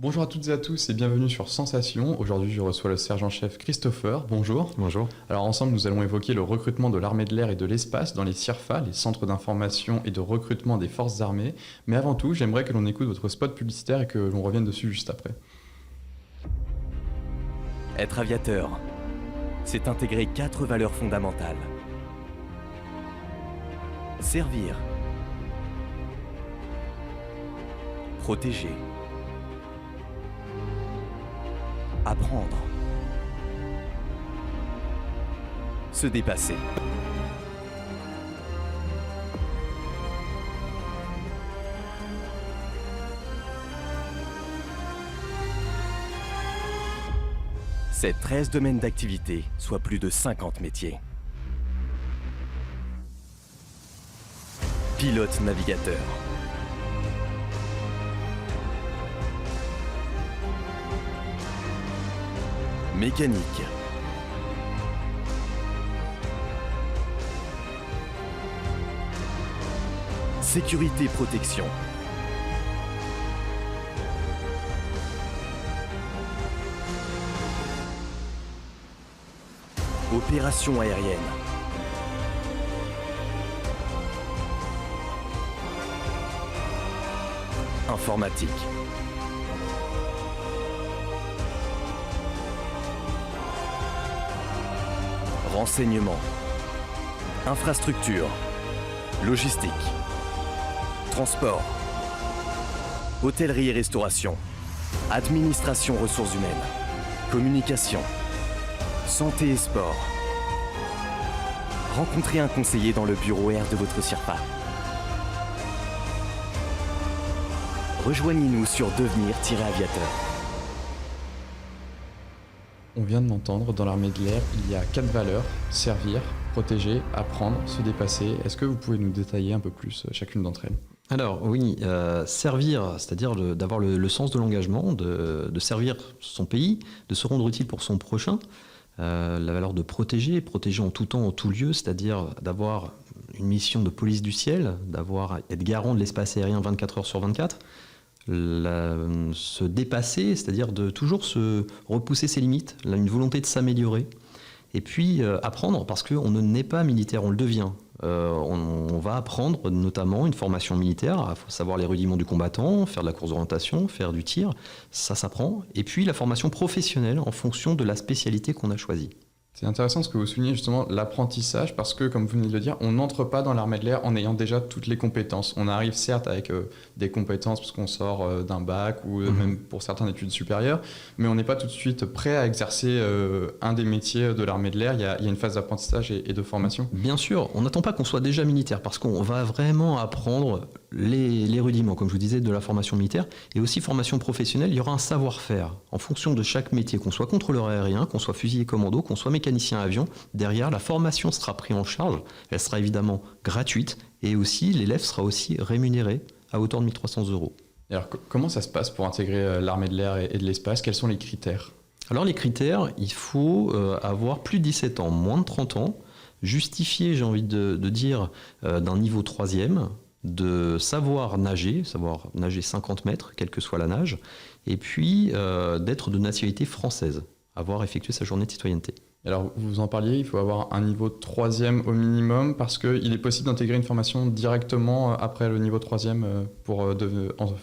Bonjour à toutes et à tous et bienvenue sur Sensation. Aujourd'hui, je reçois le sergent-chef Christopher. Bonjour. Bonjour. Alors ensemble, nous allons évoquer le recrutement de l'armée de l'air et de l'espace dans les CIRFA, les centres d'information et de recrutement des forces armées. Mais avant tout, j'aimerais que l'on écoute votre spot publicitaire et que l'on revienne dessus juste après. Être aviateur, c'est intégrer 4 valeurs fondamentales. Servir. Protéger. Apprendre. Se dépasser. C'est 13 domaines d'activité, soit plus de 50 métiers. Pilote navigateur. Mécanique. Sécurité protection. Opération aérienne. Informatique. Renseignement. Infrastructure. Logistique. Transport. Hôtellerie et restauration. Administration ressources humaines. Communication. Santé et sport. Rencontrez un conseiller dans le bureau R de votre CIRFA. Rejoignez-nous sur devenir-aviateur. On vient de l'entendre, dans l'armée de l'air, il y a 4 valeurs: servir, protéger, apprendre, se dépasser. Est-ce que vous pouvez nous détailler un peu plus chacune d'entre elles ? Alors oui, servir, c'est-à-dire d'avoir le sens de l'engagement, de servir son pays, de se rendre utile pour son prochain. La valeur de protéger en tout temps, en tout lieu, c'est-à-dire d'avoir une mission de police du ciel, être garant de l'espace aérien 24 heures sur 24. Se dépasser, c'est-à-dire de toujours se repousser ses limites, une volonté de s'améliorer. Et puis apprendre, parce qu'on ne naît pas militaire, on le devient. On va apprendre notamment une formation militaire, il faut savoir les rudiments du combattant, faire de la course d'orientation, faire du tir, ça s'apprend. Et puis la formation professionnelle en fonction de la spécialité qu'on a choisie. C'est intéressant ce que vous soulignez justement, l'apprentissage, parce que comme vous venez de le dire, on n'entre pas dans l'armée de l'air en ayant déjà toutes les compétences. On arrive certes avec des compétences parce qu'on sort d'un bac ou même pour certaines études supérieures, mais on n'est pas tout de suite prêt à exercer un des métiers de l'armée de l'air. Il y a une phase d'apprentissage et de formation. Bien sûr, on n'attend pas qu'on soit déjà militaire parce qu'on va vraiment apprendre les rudiments, comme je vous disais, de la formation militaire et aussi formation professionnelle. Il y aura un savoir-faire en fonction de chaque métier, qu'on soit contrôleur aérien, qu'on soit fusilier commando, qu'on soit mécanicien avion. Derrière, la formation sera prise en charge. Elle sera évidemment gratuite et aussi l'élève sera aussi rémunéré à hauteur de 1 300 €. Et alors, comment ça se passe pour intégrer l'armée de l'air et de l'espace ? Quels sont les critères ? Alors les critères, il faut avoir plus de 17 ans, moins de 30 ans, justifier, j'ai envie de dire, d'un niveau 3e, de savoir nager 50 mètres, quelle que soit la nage, et puis d'être de nationalité française, avoir effectué sa journée de citoyenneté. Alors, vous en parliez, il faut avoir un niveau 3e au minimum parce qu'il est possible d'intégrer une formation directement après le niveau 3e pour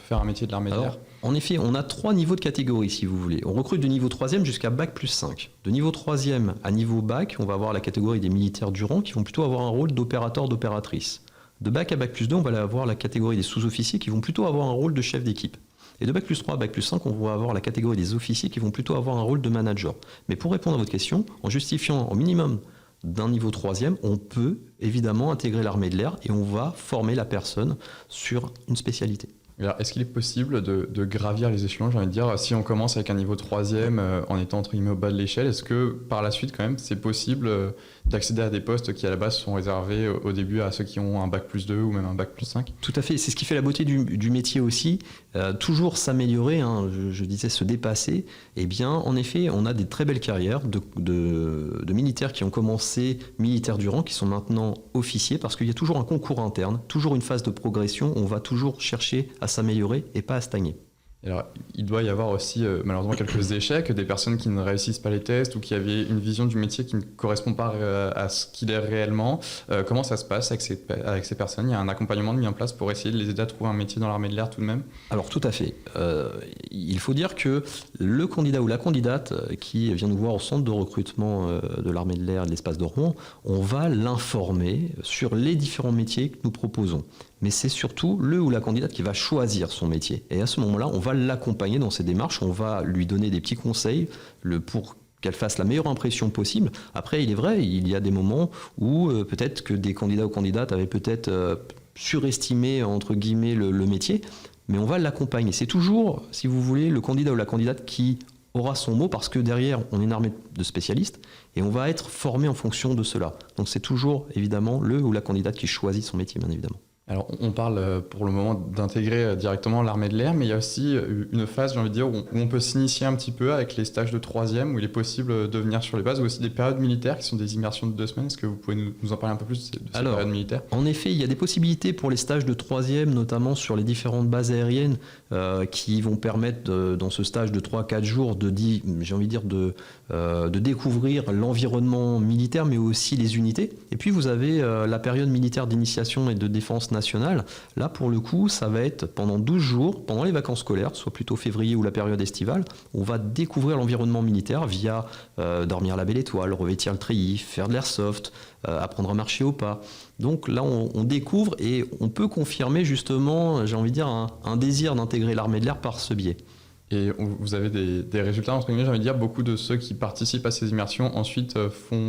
faire un métier de l'armée de l'air. En effet, on a 3 niveaux de catégorie, si vous voulez. On recrute de niveau 3e jusqu'à bac plus 5. De niveau 3e à niveau bac, on va avoir la catégorie des militaires du rang qui vont plutôt avoir un rôle d'opérateur, d'opératrice. De bac à bac plus 2, on va avoir la catégorie des sous-officiers qui vont plutôt avoir un rôle de chef d'équipe. Et de bac plus 3 à bac plus 5, on va avoir la catégorie des officiers qui vont plutôt avoir un rôle de manager. Mais pour répondre à votre question, en justifiant au minimum d'un niveau 3e, on peut évidemment intégrer l'armée de l'air et on va former la personne sur une spécialité. Alors, est-ce qu'il est possible de gravir les échelons ? J'ai envie de dire, si on commence avec un niveau 3e en étant entre guillemets au bas de l'échelle, est-ce que par la suite, quand même, c'est possible d'accéder à des postes qui à la base sont réservés au début à ceux qui ont un bac plus 2 ou même un bac plus 5 ? Tout à fait, c'est ce qui fait la beauté du métier aussi. Toujours s'améliorer, je disais se dépasser. Eh bien, en effet, on a des très belles carrières de militaires qui ont commencé militaires du rang, qui sont maintenant officiers, parce qu'il y a toujours un concours interne, toujours une phase de progression, on va toujours chercher à s'améliorer et pas à stagner. Alors, il doit y avoir aussi malheureusement quelques échecs, des personnes qui ne réussissent pas les tests ou qui avaient une vision du métier qui ne correspond pas à ce qu'il est réellement. Comment ça se passe avec ces personnes? Il y a un accompagnement mis en place pour essayer de les aider à trouver un métier dans l'armée de l'air tout de même? Alors tout à fait. Il faut dire que le candidat ou la candidate qui vient nous voir au centre de recrutement de l'armée de l'air et de l'espace de Rouen, on va l'informer sur les différents métiers que nous proposons. Mais c'est surtout le ou la candidate qui va choisir son métier. Et à ce moment-là, on va l'accompagner dans ses démarches, on va lui donner des petits conseils pour qu'elle fasse la meilleure impression possible. Après, il est vrai, il y a des moments où peut-être que des candidats ou candidates avaient peut-être surestimé, entre guillemets, le métier, mais on va l'accompagner. C'est toujours, si vous voulez, le candidat ou la candidate qui aura son mot, parce que derrière, on est une armée de spécialistes, et on va être formé en fonction de cela. Donc c'est toujours, évidemment, le ou la candidate qui choisit son métier, bien évidemment. Alors, on parle pour le moment d'intégrer directement l'armée de l'air, mais il y a aussi une phase, j'ai envie de dire, où on peut s'initier un petit peu avec les stages de 3e, où il est possible de venir sur les bases, ou aussi des périodes militaires qui sont des immersions de 2 semaines. Est-ce que vous pouvez nous en parler un peu plus de ces périodes militaires? En effet, il y a des possibilités pour les stages de 3e, notamment sur les différentes bases aériennes, qui vont permettre, dans ce stage de 3-4 jours, de découvrir l'environnement militaire, mais aussi les unités. Et puis, vous avez la période militaire d'initiation et de défense nationale. Là, pour le coup, ça va être pendant 12 jours, pendant les vacances scolaires, soit plutôt février ou la période estivale, on va découvrir l'environnement militaire via dormir à la belle étoile, revêtir le treillis, faire de l'airsoft, apprendre à marcher au pas. Donc là, on découvre et on peut confirmer justement, j'ai envie de dire, un désir d'intégrer l'armée de l'air par ce biais. Et vous avez des résultats, entre guillemets, j'ai envie de dire, beaucoup de ceux qui participent à ces immersions ensuite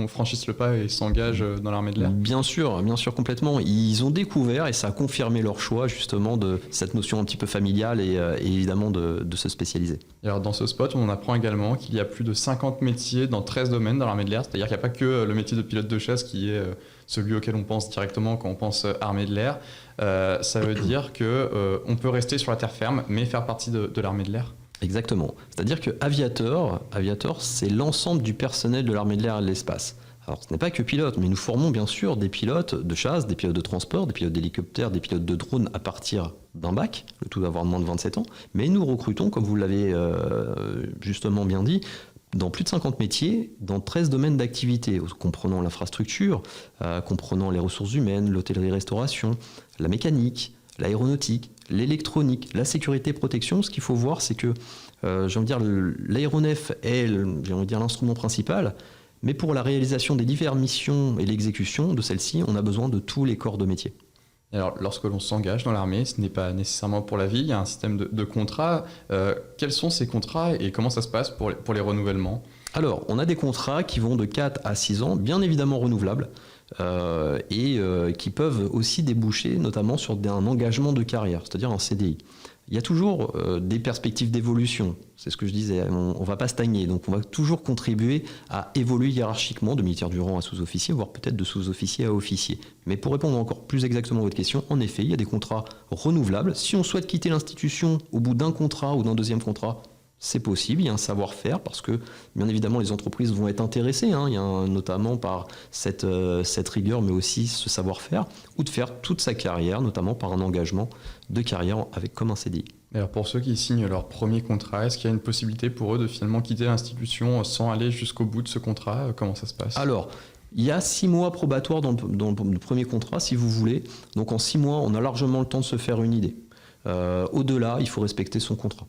franchissent le pas et s'engagent dans l'armée de l'air? Bien sûr, complètement. Ils ont découvert et ça a confirmé leur choix justement de cette notion un petit peu familiale et évidemment de se spécialiser. Et alors dans ce spot, on apprend également qu'il y a plus de 50 métiers dans 13 domaines dans l'armée de l'air, c'est-à-dire qu'il n'y a pas que le métier de pilote de chasse qui est celui auquel on pense directement quand on pense armée de l'air. Ça veut dire qu'on peut rester sur la terre ferme mais faire partie de l'armée de l'air? Exactement. C'est-à-dire que aviateur, c'est l'ensemble du personnel de l'armée de l'air et de l'espace. Alors, ce n'est pas que pilote, mais nous formons bien sûr des pilotes de chasse, des pilotes de transport, des pilotes d'hélicoptères, des pilotes de drones à partir d'un bac, le tout d'avoir moins de 27 ans. Mais nous recrutons, comme vous l'avez justement bien dit, dans plus de 50 métiers, dans 13 domaines d'activité, comprenant l'infrastructure, comprenant les ressources humaines, l'hôtellerie-restauration, la mécanique, l'aéronautique, l'électronique, la sécurité et protection. Ce qu'il faut voir, c'est que l'aéronef est l'instrument principal, mais pour la réalisation des diverses missions et l'exécution de celles-ci, on a besoin de tous les corps de métier. Alors, lorsque l'on s'engage dans l'armée, ce n'est pas nécessairement pour la vie, il y a un système de contrats. Quels sont ces contrats et comment ça se passe pour les renouvellements? Alors, on a des contrats qui vont de 4 à 6 ans, bien évidemment renouvelables, et qui peuvent aussi déboucher notamment sur un engagement de carrière, c'est-à-dire un CDI. Il y a toujours des perspectives d'évolution, c'est ce que je disais, on ne va pas stagner, donc on va toujours contribuer à évoluer hiérarchiquement de militaire du rang à sous-officier, voire peut-être de sous-officier à officier. Mais pour répondre encore plus exactement à votre question, en effet, il y a des contrats renouvelables. Si on souhaite quitter l'institution au bout d'un contrat ou d'un deuxième contrat, c'est possible, il y a un savoir-faire parce que, bien évidemment, les entreprises vont être intéressées, il y a notamment par cette rigueur, mais aussi ce savoir-faire, ou de faire toute sa carrière, notamment par un engagement de carrière comme un CDI. Alors pour ceux qui signent leur premier contrat, est-ce qu'il y a une possibilité pour eux de finalement quitter l'institution sans aller jusqu'au bout de ce contrat? Comment ça se passe? Alors, il y a 6 mois probatoires dans le premier contrat, si vous voulez. Donc en 6 mois, on a largement le temps de se faire une idée. Au-delà, il faut respecter son contrat.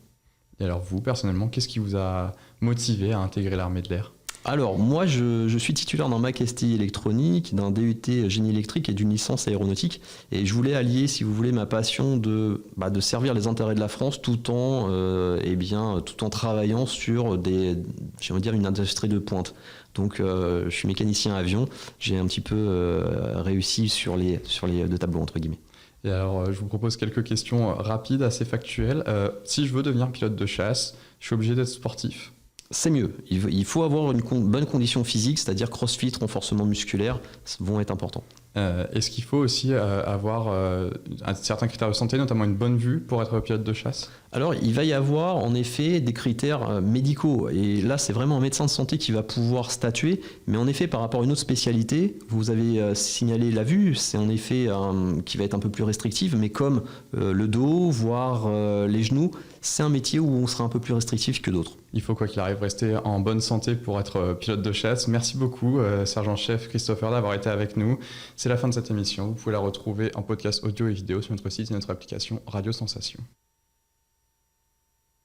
Et alors vous, personnellement, qu'est-ce qui vous a motivé à intégrer l'armée de l'air? Alors moi, je suis titulaire d'un bac STI électronique, d'un DUT génie électrique et d'une licence aéronautique. Et je voulais allier, si vous voulez, ma passion de servir les intérêts de la France tout en travaillant sur une industrie de pointe. Donc je suis mécanicien avion, j'ai un petit peu réussi sur les 2 tableaux, entre guillemets. Et alors, je vous propose quelques questions rapides, assez factuelles. Si je veux devenir pilote de chasse, je suis obligé d'être sportif? C'est mieux. Il faut avoir une bonne condition physique, c'est-à-dire crossfit, renforcement musculaire, vont être importants. Est-ce qu'il faut aussi avoir certains critères de santé, notamment une bonne vue pour être pilote de chasse ? Alors, il va y avoir en effet des critères médicaux. Et là, c'est vraiment un médecin de santé qui va pouvoir statuer. Mais en effet, par rapport à une autre spécialité, vous avez signalé la vue, c'est en effet qui va être un peu plus restrictive. Mais comme le dos, voire les genoux, c'est un métier où on sera un peu plus restrictif que d'autres. Il faut quoi qu'il arrive rester en bonne santé pour être pilote de chasse. Merci beaucoup, sergent-chef Christopher, d'avoir été avec nous. C'est la fin de cette émission. Vous pouvez la retrouver en podcast audio et vidéo sur notre site et notre application Radio Sensation.